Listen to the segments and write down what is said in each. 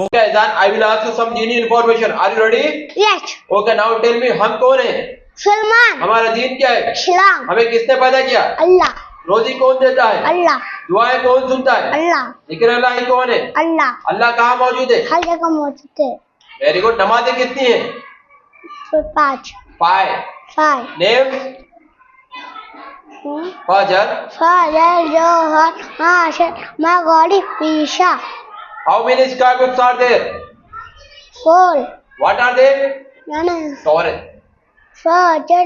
Okay, Aizan, I will ask you some dini information. Are you ready? Yes. Okay, now tell me, हम कौन है? सलमान. हमारा दीन क्या है? इस्लाम. हमें किसने पैदा किया? अल्लाह. रोजी कौन देता है? अल्लाह. दुआएं कौन सुनता है? अल्लाह. जिक्र अल्लाह कौन है? अल्लाह. अल्लाह कहाँ मौजूद है? हर जगह मौजूद है. Very good. नमाजें कितनी है? 5. 5. नेम? फजर. फजर, जोहर, असर, मगरिब, Isha. How many sky books are there? 4. What are they? Torah. फजर,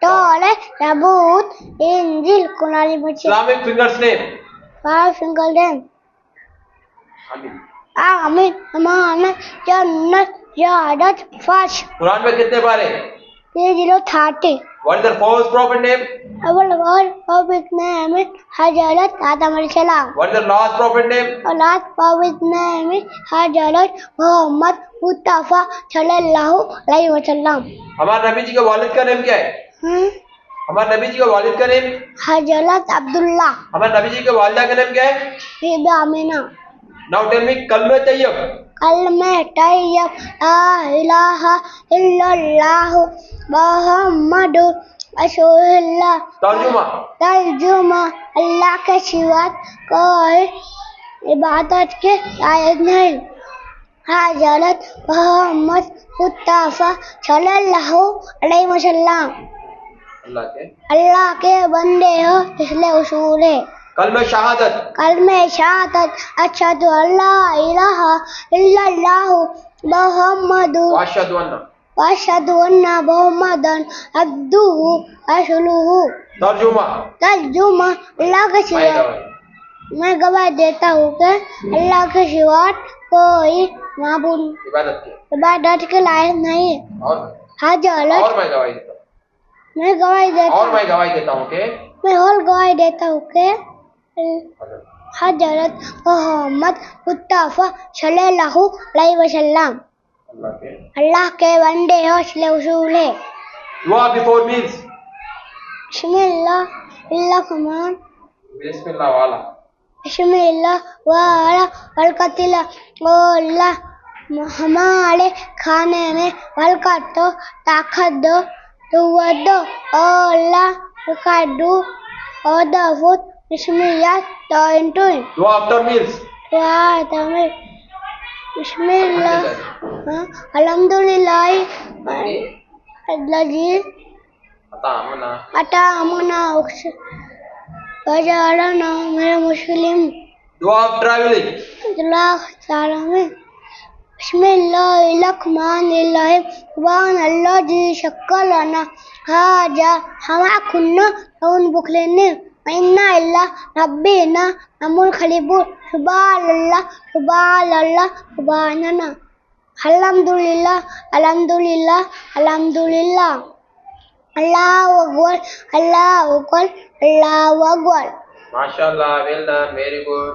Torah. सबूत, इंजिल, कुरान मजीद. Islamic fingers name. 5 finger name. आमीन. आमीन, अमानत, जन्नत, ज़ियादत, फर्श. कुरान में कितने पारे? 30. What is the first prophet name? अव्वल prophet name है हज़रत आदम अलैहिस्सलाम. What is the last prophet name? और last prophet name है हज़रत मोहम्मद मुस्तफा सल्लल्लाहु अलैहि वसल्लम. हमारे नबी जी के वालिद का नेम क्या है? हमारे नबी जी के वालिद का नेम? हज़रत अब्दुल्ला. हमारे नबी जी के वालिदा का नेम क्या है? बीबी आमीना. Now tell me, कलमे तैयब. कलमे तैयब, ला इलाहा इल्लल्लाह मुहम्मद रसूलुल्लाह. तर्जुमा, अल्लाह के सिवा कोई इबादत के लायक नहीं. हज़रत मोहम्मद मुस्तफा सल्लल्लाहु अलैहि वसल्लम अल्लाह के बंदे हो, इसलिए उसूल है. कलमे शहादत. कलमे शहादत, अशहदु अल्ला इलाहा इल्लल्लाह मुहम्मदुर वअशहदु अन्ना मुहम्मदन अब्दुहु रसूलुहु. तर्जुमा, अल्लाह के सिवा मैं गवाही देता हूँ कि अल्लाह के सिवा कोई माबूद इबादत के लायक नहीं है. हज़रत मैं गवाही देता हूँ कि हज़रत मोहम्मद मुस्तफा सल्लल्लाहु अलैहि वसल्लम अल्लाह के बंदे हो, इसलिए उसूल है. दुआ बिफोर मील्स. बिस्मिल्लाह वाला वलकतिला. अल्लाह हमारे खाने में बरकत दो, ताकत दो, कुव्वत दो. अल्लाह कद्दू और दाऊद बिस्मिल्लाह तोइंटुइन. दुआ आफ्टर मील्स. बिस्मिल्लाह अल्हम्दुलिल्लाह लजी अतामना वजअलना मिनल मुस्लिम. दुआ ऑफ ट्रैवलिंग. बिस्मिल्लाहिर्रहमानिर्रहीम. सुब्हानल्लाज़ी शक्करना हाजा हमा कुन्ना लहुल मुक़रिनीन व इन्ना इला रब्बिना लमुनक़लिबून. सुब्हानल्लाह सुब्हानना. अल्हम्दुलिल्लाह अल्लाहु अकबर. माशाअल्लाह, वेल डन, वेरी गुड.